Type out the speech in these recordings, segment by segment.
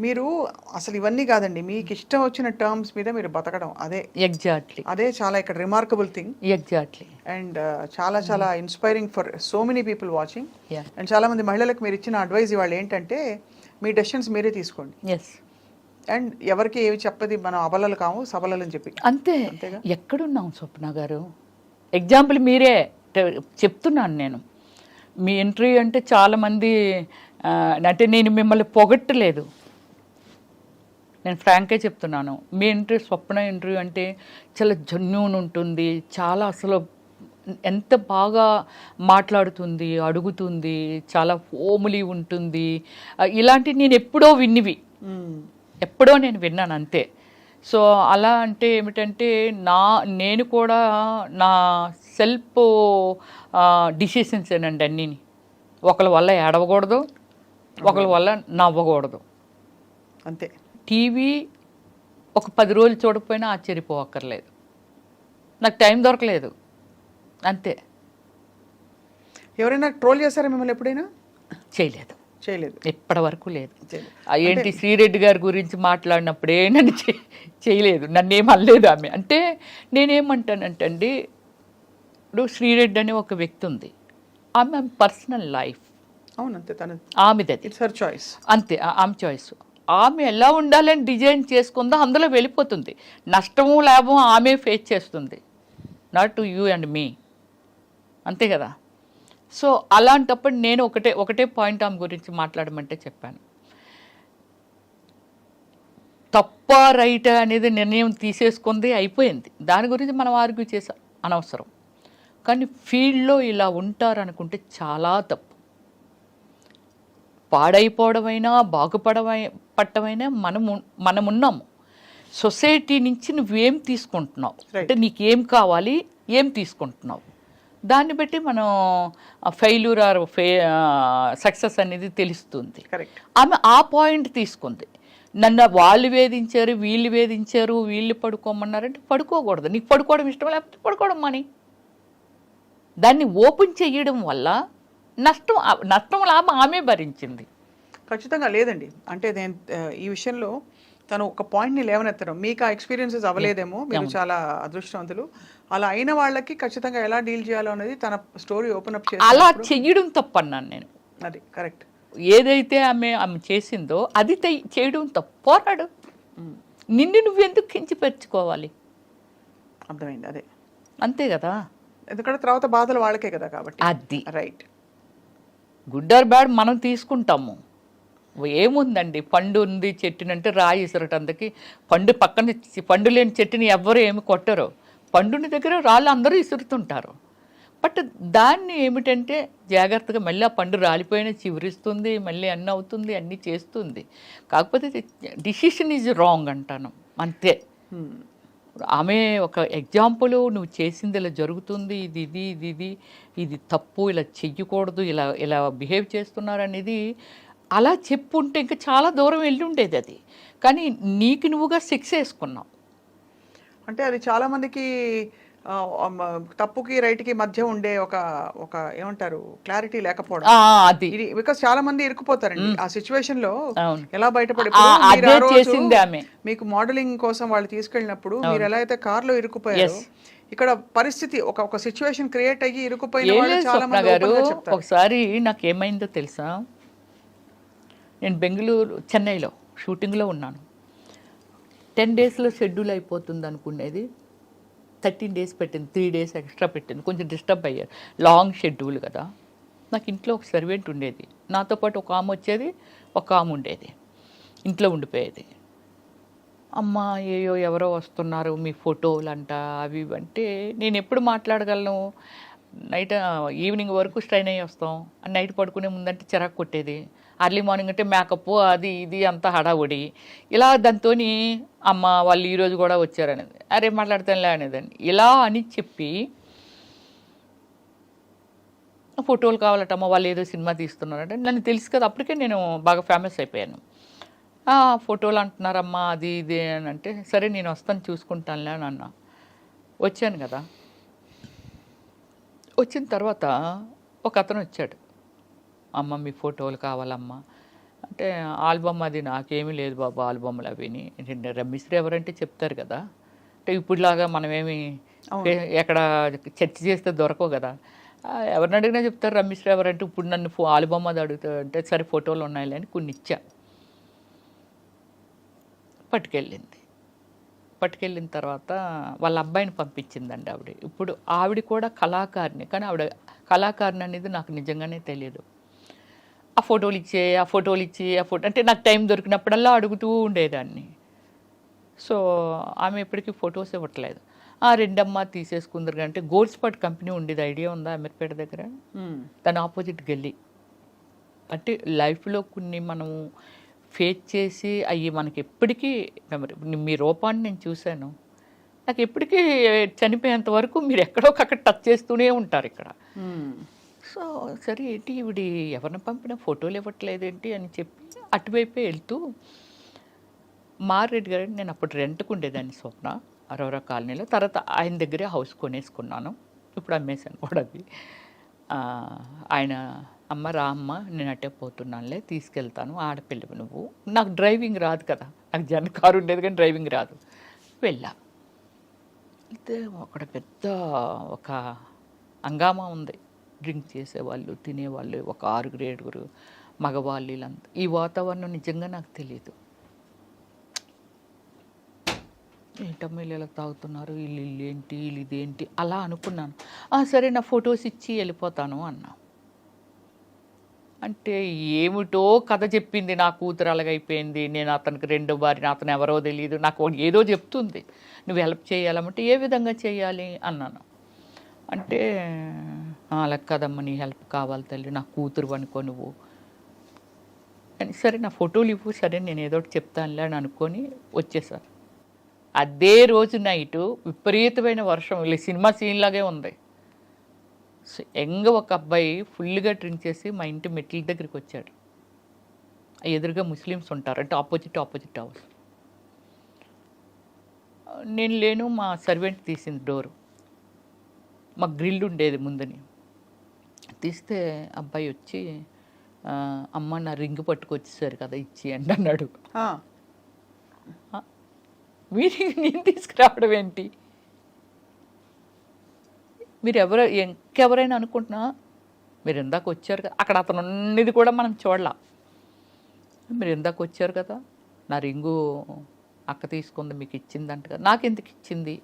మీరు అసలు ఇవన్నీ కాదండి. మీకు ఇష్టం వచ్చిన టర్మ్స్ మీద మీరు బతకడం. ఎగ్జాక్ట్లీ అదే చాలా ఇక్కడ రిమార్కబుల్ థింగ్. ఎగ్జాక్ట్లీ అండ్ చాలా చాలా inspiring for so many people watching. Yeah and చాలామంది మహిళలకు మీరు ఇచ్చిన అడ్వైజ్ ఇవాళ ఏంటంటే మీ డెసిషన్స్ మీరే తీసుకోండి. ఎస్ అండ్ ఎవరికి ఏవి చెప్పది మనం అబలలు కాము సబలలు అని చెప్పి. అంతే. అంతేగా. ఎక్కడున్నాం స్వప్న గారు? ఎగ్జాంపుల్ మీరే చెప్తున్నాను నేను. మీ ఇంటర్వ్యూ అంటే చాలామంది అంటే నేను మిమ్మల్ని పొగట్టలేదు, నేను ఫ్రాంక్గా చెప్తున్నాను. మీ ఇంటర్వ్యూ, స్వప్న ఇంటర్వ్యూ అంటే చాలా జెన్యూన్ ఉంటుంది, చాలా అసలు ఎంత బాగా మాట్లాడుతుంది, అడుగుతుంది, చాలా హోమ్లీ ఉంటుంది. ఇలాంటివి నేను ఎప్పుడో విన్నివి, ఎప్పుడో నేను విన్నాను అంతే. సో అలా అంటే ఏమిటంటే నేను కూడా నా సెల్ఫ్ డిసిషన్స్ ఏనండి అన్నీని. ఒకళ్ళ వల్ల ఏడవకూడదు, ఒకళ్ళ వల్ల నవ్వకూడదు. అంతే. టీవీ ఒక 10 రోజులు చూడకపోయినా ఆశ్చర్యపోవక్కర్లేదు, నాకు టైం దొరకలేదు అంతే. ఎవరైనా ట్రోల్ చేశారా మిమ్మల్ని ఎప్పుడైనా? చేయలేదు, చేయలేదు, ఇప్పటి వరకు లేదు. చేయలేదు. ఏంటి శ్రీరెడ్డి గారి గురించి మాట్లాడినప్పుడే నన్ను చేయలేదు, నన్ను ఏం అనలేదు ఆమె. అంటే నేనేమంటానంటే అండి, ఇప్పుడు శ్రీరెడ్డి అనే ఒక వ్యక్తి ఉంది, ఆమె పర్సనల్ లైఫ్, అవునంతే, తన ఆమెది, ఇట్స్ హర్ చాయిస్, అంతే, ఆమె చాయిస్. ఆమె ఎలా ఉండాలని డిజైన్ చేసుకుందో అందులో వెళ్ళిపోతుంది. నష్టము లాభం ఆమె ఫేస్ చేస్తుంది, నాట్ యూ అండ్ మీ, అంతే కదా. సో అలాంటప్పుడు నేను ఒకటే పాయింట్ ఆమె గురించి మాట్లాడమంటే చెప్పాను. తప్ప రైట్ అనేది నిర్ణయం తీసేసుకుంది, అయిపోయింది. దాని గురించి మనం ఆర్గ్యూ చేసాం, అనవసరం. కానీ ఫీల్డ్లో ఇలా ఉంటారనుకుంటే చాలా తప్పు. పాడైపోవడమైనా పట్టమైనా మనమున్నాము. సొసైటీ నుంచి నువ్వేం తీసుకుంటున్నావు, అంటే నీకేం కావాలి, ఏం తీసుకుంటున్నావు, దాన్ని బట్టి మనం ఫెయిల్యూర్ ఆర్ సక్సెస్ అనేది తెలుస్తుంది. ఆమె ఆ పాయింట్ తీసుకుంది. నన్ను వాళ్ళు వేధించారు, వీళ్ళు పడుకోమన్నారంటే పడుకోకూడదు. నీకు పడుకోవడం ఇష్టం లేకపోతే పడుకోవడం మాని. దాన్ని ఓపెన్ చేయడం వల్ల నష్టం లాభం ఆమె భరించింది. ఖచ్చితంగా లేదండి. అంటే నేను ఈ విషయంలో తను ఒక పాయింట్ని లేవనెత్తడం, మీకు ఆ ఎక్స్పీరియన్సెస్ అవ్వలేదేమో, మీరు చాలా అదృష్టవంతులు. అలా అయిన వాళ్ళకి ఖచ్చితంగా ఎలా డీల్ చేయాలో అనేది తన స్టోరీ ఓపెన్ అప్ చేసి అలా చెయ్యడం తప్పన్నాను నేను. అది కరెక్ట్. ఏదైతే ఆమె చేసిందో అది చేయడం తప్పు. పోరాడు, నిన్ను నువ్వెందుకు కించిపెచ్చుకోవాలి, అర్థమైంది. అదే, అంతే కదా. ఎందుకంటే తర్వాత బాధలు వాళ్ళకే కదా, కాబట్టి అది రైట్. గుడ్ ఆర్ బ్యాడ్ మనం తీసుకుంటాము. ఏముందండి, పండు ఉంది చెట్టునంటే రాయి ఇసరటందుకి, పండు లేని చెట్టుని ఎవ్వరు ఏమి కొట్టరు, పండుని దగ్గర రాళ్ళు అందరూ ఇసురుతుంటారు. బట్ దాన్ని ఏమిటంటే జాగ్రత్తగా మళ్ళీ ఆ పండు రాలిపోయిన చివరిస్తుంది, మళ్ళీ అన్నీ అవుతుంది, అన్నీ చేస్తుంది. కాకపోతే డిసిషన్ ఈజ్ రాంగ్ అంటాను, అంతే. ఆమె ఒక ఎగ్జాంపుల్, నువ్వు చేసింది ఇలా జరుగుతుంది, ఇది తప్పు, ఇలా చెయ్యకూడదు, ఇలా బిహేవ్ చేస్తున్నారు అనేది అలా చెప్పుంటే ఇంకా చాలా దూరం వెళ్ళి ఉండేది అది. కానీ నీకు నువ్వుగా శిక్ష వేసుకున్నావు. అంటే అది చాలామందికి తప్పుకి రైట్కి మధ్య ఉండే ఒక ఏమంటారు క్లారిటీ లేకపోవడం. అది బికాస్ చాలా మంది ఇరుక్కుపోతారండి ఆ సిచ్యువేషన్ లో. ఎలా బయటపడి మీకు మోడలింగ్ కోసం వాళ్ళు తీసుకెళ్ళినప్పుడు మీరు ఎలా అయితే కార్ లో ఇరుక్కుపోయారు, ఇక్కడ పరిస్థితి ఒక సిచ్యువేషన్ క్రియేట్ అయ్యి ఇరుక్కుపోయిన వాళ్ళు చాలా మంది చెప్తారు. ఒకసారి నాకు ఏమైందో తెలుసా, నేను చెన్నైలో షూటింగ్లో ఉన్నాను. 10 డేస్లో షెడ్యూల్ అయిపోతుంది అనుకునేది 13 డేస్ పెట్టింది, 3 డేస్ ఎక్స్ట్రా పెట్టింది. కొంచెం డిస్టర్బ్ అయ్యారు, లాంగ్ షెడ్యూల్ కదా. నాకు ఇంట్లో ఒక సర్వెంట్ ఉండేది, నాతో పాటు ఒక ఆమె వచ్చేది, ఒక ఆమె ఉండేది, ఇంట్లో ఉండిపోయేది. అమ్మ ఎవరో వస్తున్నారు, మీ ఫోటోలు అంట అవి అంటే నేను ఎప్పుడు మాట్లాడగలను, నైట్ ఈవినింగ్ వరకు స్ట్రైన్ అయ్యి వస్తాం, నైట్ పడుకునే ముందంటే చిరాకు కొట్టేది, అర్లీ మార్నింగ్ అంటే మేకప్ అది ఇది అంతా హడావుడి. ఇలా దాంతో అమ్మ వాళ్ళు ఈరోజు కూడా వచ్చారనేది, అరే మాట్లాడతానులే అనేదాన్ని. ఇలా అని చెప్పి ఫోటోలు కావాలటమ్మ, వాళ్ళు ఏదో సినిమా తీస్తున్నారంటే, నన్ను తెలుసు కదా అప్పటికే నేను బాగా ఫేమస్ అయిపోయాను. ఫోటోలు అంటున్నారమ్మా అది ఇది అని అంటే, సరే నేను వస్తాను చూసుకుంటానులే అని అన్నా. వచ్చాను కదా, వచ్చిన తర్వాత ఒక అతను వచ్చాడు, అమ్మ మీ ఫోటోలు కావాలమ్మా, అంటే ఆల్బమ్ అది నాకేమీ లేదు బాబు ఆల్బమ్లు అవిని. రమ్మిశ్రీ ఎవరంటే చెప్తారు కదా, అంటే ఇప్పుడులాగా మనమేమి ఎక్కడ చర్చ చేస్తే దొరకవు కదా. ఎవరిని అడిగినా చెప్తారు రమ్మిశ్రీ ఎవరంటే. ఇప్పుడు నన్ను ఆల్బమ్ అది అడుగుతా అంటే సరే ఫోటోలు ఉన్నాయిలే అని కొన్ని ఇచ్చా. పట్టుకెళ్ళిన తర్వాత వాళ్ళ అబ్బాయిని పంపించిందండి ఆవిడ. ఇప్పుడు ఆవిడ కూడా కళాకారిణి, కానీ ఆవిడ కళాకారిణి అనేది నాకు నిజంగానే తెలియదు. ఆ ఫోటోలు ఇచ్చి అంటే నాకు టైం దొరికినప్పుడల్లా అడుగుతూ ఉండేదాన్ని. సో ఆమె ఎప్పటికీ ఫొటోస్ ఇవ్వట్లేదు. రెండమ్మ తీసేసుకుందరు అంటే గోల్డ్ స్పాట్ కంపెనీ ఉండేది, ఐడియా ఉందా అమీర్పేట దగ్గర? దాని ఆపోజిట్ గల్లీ. అంటే లైఫ్లో కొన్ని మనం ఫేస్ చేసి అవి మనకి ఎప్పటికీ మీ రూపాన్ని నేను చూశాను. నాకు ఎప్పటికీ చనిపోయేంత వరకు మీరు ఎక్కడొకక్కడ టచ్ చేస్తూనే ఉంటారు ఇక్కడ. సో సరే ఏంటి ఈవిడ ఎవరిని పంపినా ఫోటోలు ఇవ్వట్లేదేంటి అని చెప్పి అటువైపే వెళ్తూ మారెడ్డి గారు, నేను అప్పుడు రెంట్కు ఉండేదాన్ని స్వప్న అరోరా కాలనీలో. తర్వాత ఆయన దగ్గరే హౌస్ కొనేసుకున్నాను, ఇప్పుడు అమ్మేశాను కూడా అది. ఆయన అమ్మ రా అమ్మ నేను అట్టే పోతున్నానులే తీసుకెళ్తాను, ఆడపిల్లవి నువ్వు, నాకు డ్రైవింగ్ రాదు కదా, నాకు జన్ కారు ఉండేది కానీ డ్రైవింగ్ రాదు. వెళ్ళా, అయితే అక్కడ పెద్ద ఒక హంగామా ఉంది. డ్రింక్ చేసేవాళ్ళు, తినేవాళ్ళు, ఒక 6-7 మగవాళ్ళు, వీళ్ళంతా. ఈ వాతావరణం నిజంగా నాకు తెలియదు. ఏంటమ్మా వీళ్ళు ఇలా తాగుతున్నారు, వీళ్ళు ఏంటి, వీళ్ళు ఇదేంటి అలా అనుకున్నాను. సరే నా ఫొటోస్ ఇచ్చి వెళ్ళిపోతాను అన్నా. అంటే ఏమిటో కథ చెప్పింది, నా కూతురు అలాగైపోయింది, నేను అతనికి 2వ భార్య, అతను ఎవరో తెలియదు, నాకు ఏదో చెప్తుంది, నువ్వు హెల్ప్ చేయాలంటే ఏ విధంగా చేయాలి అన్నాను. అంటే అలా కదమ్మా నీ హెల్ప్ కావాలి తల్లి, నా కూతురు అనుకో నువ్వు అని. సరే నా ఫోటోలు ఇవ్వు, సరే నేను ఏదో ఒకటి చెప్తానులే అని అనుకొని వచ్చేసాను. అదే రోజు నైటు విపరీతమైన వర్షం, ఇలా సినిమా సీన్ లాగే ఉంది. ఒక అబ్బాయి ఫుల్గా డ్రింక్ చేసి మా ఇంటి మెట్ల దగ్గరికి వచ్చాడు. ఎదురుగా ముస్లిమ్స్ ఉంటారు, అంటే ఆపోజిట్ హౌస్. నేను లేను, మా సర్వెంట్ తీసింది డోరు. మా గ్రిల్ ఉండేది ముందని. తీస్తే అబ్బాయి వచ్చి అమ్మ నా రింగ్ పట్టుకొచ్చేసారు కదా ఇచ్చి అండి అన్నాడు. మీరు నేను తీసుకురావడం ఏంటి, మీరు ఇంకెవరైనా అనుకుంటున్నా, మీరు ఇందాక వచ్చారు కదా, అక్కడ అతను ఉన్నది కూడా మనం చూడాల. మీరు ఇందాక వచ్చారు కదా, నా రింగు అక్క తీసుకుంది మీకు ఇచ్చిందంట కదా, నాకెందుకు ఇచ్చింది,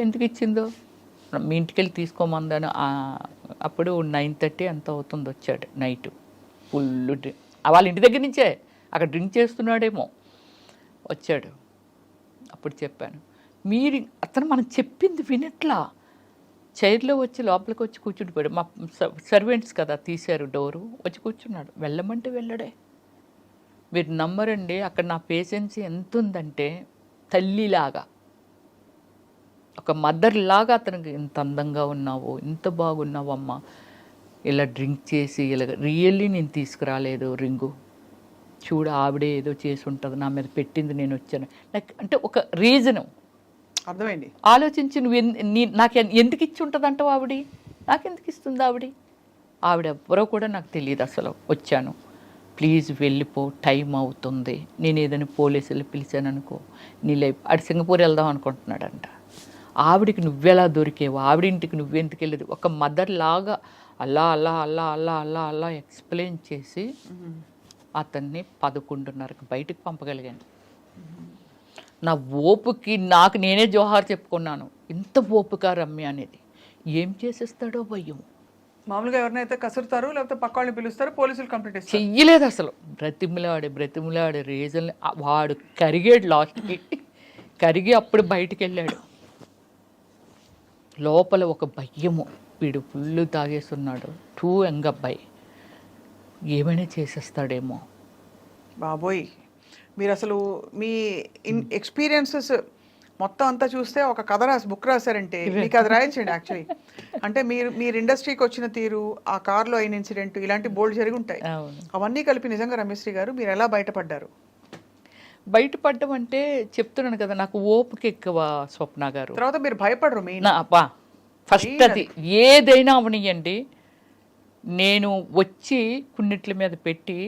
ఎందుకు ఇచ్చిందో, మీ ఇంటికి వెళ్ళి తీసుకోమందని. అప్పుడు 9:30 ఎంత అవుతుంది వచ్చాడు నైట్, ఫుల్ డ్రింక్. వాళ్ళ ఇంటి దగ్గర నుంచే, అక్కడ డ్రింక్ చేస్తున్నాడేమో వచ్చాడు. అప్పుడు చెప్పాను, అతను మనం చెప్పింది వినట్లా, చైర్లో వచ్చి లోపలికి వచ్చి కూర్చుండిపోయాడు. మా సర్వెంట్స్ కదా తీశారు డోరు, వచ్చి కూర్చున్నాడు. వెళ్ళమంటే వెళ్ళడే. మీరు నమ్మరండి, అక్కడ నా పేషెన్సీ ఎంత ఉందంటే, తల్లిలాగా ఒక మదర్ లాగా అతనికి, ఇంత అందంగా ఉన్నావు, ఇంత బాగున్నావు అమ్మ, ఇలా డ్రింక్ చేసి ఇలా రియల్లీ నేను తీసుకురాలేదు రింగు, చూడు ఆవిడే ఏదో చేసి ఉంటుంది, నా మీద పెట్టింది, నేను వచ్చాను. లైక్ అంటే ఒక రీజను అర్థమైంది. ఆలోచించి నువ్వు నాకు ఎందుకు ఇచ్చి ఉంటుంది అంటావు, నాకెందుకు ఇస్తుంది ఆవిడ ఎవరో కూడా నాకు తెలియదు అసలు. వచ్చాను, ప్లీజ్ వెళ్ళిపో, టైం అవుతుంది, నేను ఏదైనా పోలీసులు పిలిచాను అనుకో నీ లైఫ్. ఆడు సింగపూర్ వెళ్దాం అనుకుంటున్నాడంట. ఆవిడికి నువ్వెలా దొరికేవు, ఆవిడింటికి నువ్వెందుకు వెళ్ళేది, ఒక మదర్ లాగా అలా ఎక్స్ప్లెయిన్ చేసి అతన్ని 11:30కి బయటకు పంపగలిగాను. నా ఓపుకి నాకు నేనే జోహార్ చెప్పుకున్నాను. ఇంత ఓపుగా రమ్య అనేది ఏం చేసేస్తాడో భయం. మామూలుగా ఎవరినైతే కసురుతారు, లేకపోతే పక్క వాళ్ళని పిలుస్తారు, పోలీసులు కంప్లీట్ చెయ్యలేదు అసలు. బ్రతిమిలాడే రీజన్ వాడు కరిగాడు. లాస్ట్కి కరిగి అప్పుడు బయటికి వెళ్ళాడు. లోపల ఒక భయము, వీడు ఫుల్ తాగేస్తున్నాడు, టూ యంగ్ అబ్బాయి, ఏమైనా చేసేస్తాడేమో. బాబోయ్, మీరు అసలు మీ ఎక్స్పీరియన్సెస్ మొత్తం అంతా చూస్తే ఒక కథ బుక్ రాశారంటే మీకు అది రాయించండి. యాక్చువల్లీ అంటే మీరు ఇండస్ట్రీకి వచ్చిన తీరు, ఆ కార్లో అయిన ఇన్సిడెంట్, ఇలాంటి బోల్డ్ జరిగి ఉంటాయి. అవన్నీ కలిపి నిజంగా రమ్యశ్రీ గారు మీరు ఎలా బయటపడ్డారు? బయటపడ్డం అంటే చెప్తున్నాను కదా, నాకు ఓపిక ఎక్కువ స్వప్న గారు. తర్వాత మీరు భయపడరు మీ ఫస్ట్ అది ఏదైనా అవనియండి, నేను వచ్చి కున్నిట్ల మీద పెట్టి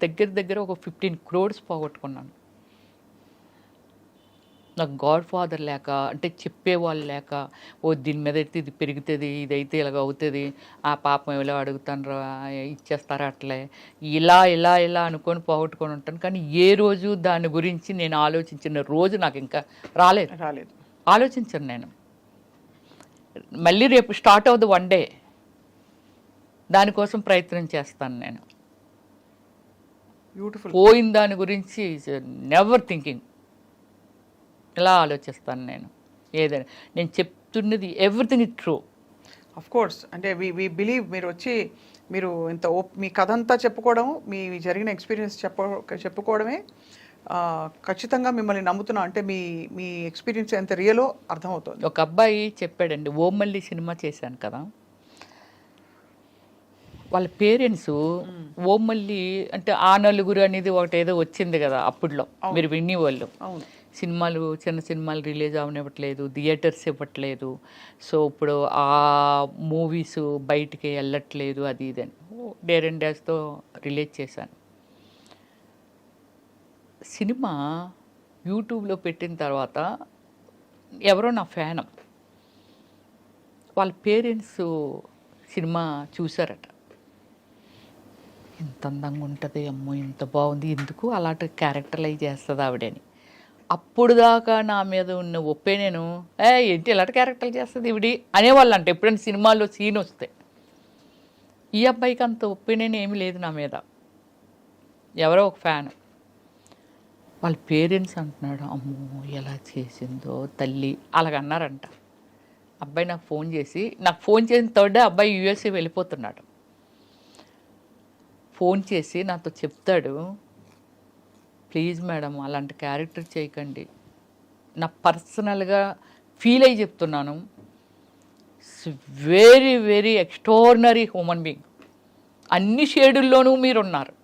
దగ్గర దగ్గర ఒక 15 crores పోగొట్టుకున్నాను. నాకు గాడ్ ఫాదర్ లేక, అంటే చెప్పేవాళ్ళు లేక, దీని మీద అయితే ఇది పెరుగుతుంది, ఇదైతే ఇలాగ అవుతుంది, ఆ పాపం ఇలా అడుగుతాను ఇచ్చేస్తారా అట్లే, ఇలా ఇలా ఇలా అనుకొని పోగొట్టుకొని ఉంటాను. కానీ ఏ రోజు దాని గురించి నేను ఆలోచించిన రోజు నాకు ఇంకా రాలేదు. ఆలోచించను నేను. మళ్ళీ రేపు స్టార్ట్ అవుతుంది వన్ డే, దానికోసం ప్రయత్నం చేస్తాను నేను. పోయిన దాని గురించి నెవర్ థింకింగ్, ఇలా ఆలోచిస్తాను నేను. ఏదైనా నేను చెప్తున్నది everything is true. Of course, అంటే వి బిలీవ్ మీరు వచ్చి మీరు ఇంత మీ కథ అంతా చెప్పుకోవడం, మీ జరిగిన ఎక్స్పీరియన్స్ చెప్పుకోవడమే ఖచ్చితంగా మిమ్మల్ని నమ్ముతున్నా. అంటే మీ ఎక్స్పీరియన్స్ ఎంత రియలో అర్థమవుతుంది. ఒక అబ్బాయి చెప్పాడండి, ఓమల్లి సినిమా చేశాను కదా, వాళ్ళ పేరెంట్స్ ఓమల్లి అంటే ఆ నలుగురు అనేది ఒకటి ఏదో వచ్చింది కదా అప్పుడులో, మీరు వినేవాళ్ళు. సినిమాలు, చిన్న సినిమాలు రిలీజ్ అవనివ్వట్లేదు, థియేటర్స్ ఇవ్వట్లేదు, సో ఇప్పుడు ఆ మూవీస్ బయటికి వెళ్ళట్లేదు, అది ఇదని డేర్ అండ్ డాష్తో రిలీజ్ చేశాను. సినిమా యూట్యూబ్లో పెట్టిన తర్వాత ఎవరో నా ఫ్యాన్, వాళ్ళ పేరెంట్స్ సినిమా చూసారట. ఇంత అందంగా ఉంటుంది, అమ్మో ఇంత బాగుంది, ఎందుకు అలాంటి క్యారెక్టర్లైజ్ చేస్తుంది ఆవిడని. అప్పుడు దాకా నా మీద ఉన్న ఒపీనియన్, ఏంటి ఇలాంటి క్యారెక్టర్లు చేస్తుంది ఇవిడి అనేవాళ్ళు. అంటే ఎప్పుడైనా సినిమాల్లో సీన్ వస్తే, ఈ అబ్బాయికి అంత ఒపీనియన్ ఏమీ లేదు నా మీద. ఎవరో ఒక ఫ్యాన్, వాళ్ళ పేరెంట్స్ అంటున్నాడు, అమ్మో ఎలా చేసిందో తల్లి అలాగన్నారంట. అబ్బాయి నాకు ఫోన్ చేసిన థర్డ్ డే అబ్బాయి యూఎస్ఏ వెళ్ళిపోతున్నాడు. ఫోన్ చేసి నాతో చెప్తాడు, ప్లీజ్ మేడం అలాంటి క్యారెక్టర్ చేయకండి, నా పర్సనల్గా ఫీల్ అయ్యి చెప్తున్నాను, very very extraordinary human being, అన్ని షేడుల్లోనూ మీరున్నారు,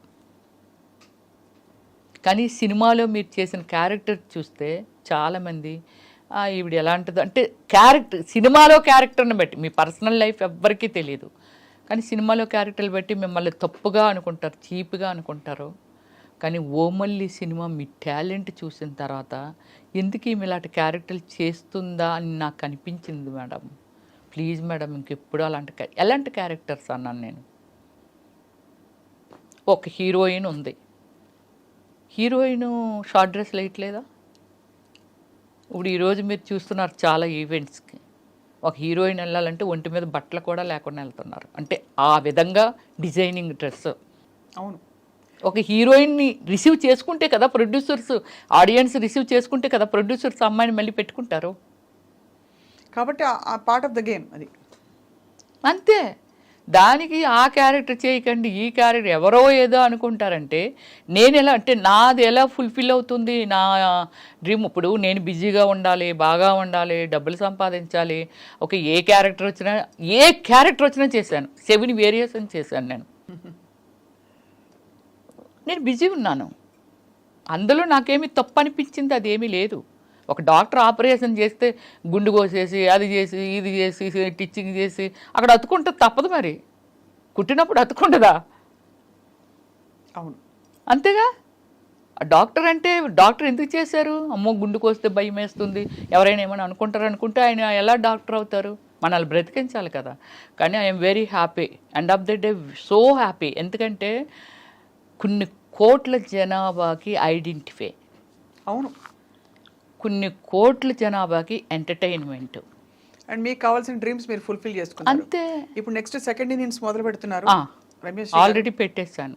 కానీ సినిమాలో మీరు చేసిన క్యారెక్టర్ చూస్తే చాలామంది ఈవిడ ఎలాంటిదో, అంటే క్యారెక్టర్ సినిమాలో క్యారెక్టర్ని బట్టి, మీ పర్సనల్ లైఫ్ ఎవ్వరికీ తెలియదు, కానీ సినిమాలో క్యారెక్టర్లు బట్టి మిమ్మల్ని తప్పుగా అనుకుంటారు, చీప్గా అనుకుంటారు. కానీ ఓమల్లి సినిమా మీ టాలెంట్ చూసిన తర్వాత ఎందుకు ఈమె ఇలాంటి క్యారెక్టర్లు చేస్తుందా అని నాకు అనిపించింది మేడం. ప్లీజ్ మేడం ఇంకెప్పుడు ఎలాంటి క్యారెక్టర్స్ అన్నాను నేను. ఒక హీరోయిన్ ఉంది, హీరోయిన్ షార్ట్ డ్రెస్ వేయట్లేదా? ఇప్పుడు ఈరోజు మీరు చూస్తున్నారు చాలా ఈవెంట్స్కి, ఒక హీరోయిన్ వెళ్ళాలంటే ఒంటి మీద బట్టలు కూడా లేకుండా వెళ్తున్నారు, అంటే ఆ విధంగా డిజైనింగ్ డ్రెస్. అవును, ఒక హీరోయిన్ని రిసీవ్ చేసుకుంటే కదా ప్రొడ్యూసర్స్, ఆడియన్స్ రిసీవ్ చేసుకుంటే కదా ప్రొడ్యూసర్స్ అమ్మాయిని మళ్ళీ పెట్టుకుంటారు. కాబట్టి ఆ పార్ట్ ఆఫ్ ద గేమ్ అది అంతే. దానికి ఆ క్యారెక్టర్ చేయకండి, ఈ క్యారెక్టర్ ఎవరో ఏదో అనుకుంటారంటే నేను ఎలా, అంటే నాది ఎలా ఫుల్ఫిల్ అవుతుంది నా డ్రీమ్. ఇప్పుడు నేను బిజీగా ఉండాలి, బాగా ఉండాలి, డబ్బులు సంపాదించాలి, ఏ క్యారెక్టర్ వచ్చినా చేశాను, 7 వేరియేషన్ చేశాను నేను బిజీ ఉన్నాను, అందులో నాకేమీ తప్పు అనిపించింది అదేమీ లేదు. ఒక డాక్టర్ ఆపరేషన్ చేస్తే గుండు కోసేసి అది చేసి ఇది చేసి టిచ్చింగ్ చేసి అక్కడ అతుకుంటే తప్పదు, మరి కుట్టినప్పుడు అతుకుంటుందా? అవును, అంతేగా. డాక్టర్ అంటే డాక్టర్ ఎందుకు చేశారు? అమ్మో గుండు కోస్తే భయం వేస్తుంది, ఎవరైనా ఏమైనా అనుకుంటే ఆయన ఎలా డాక్టర్ అవుతారు? మనల్ని బ్రతికించాలి కదా. కానీ I'm very happy, end of the day so happy. ఎందుకంటే కొన్ని కోట్ల జనాభాకి ఐడెంటిఫై, అవును, కొన్ని కోట్ల జనాభాకి ఎంటర్టైన్మెంట్, అండ్ మీకు కావాల్సిన డ్రీమ్స్ మీరు ఫుల్ఫిల్ చేసుకున్నారు. అంతే. ఇప్పుడు నెక్స్ట్ సెకండ్ ఇన్నింగ్స్ మొదలు పెడుతున్నారు. ఆల్రెడీ పెట్టేశాను.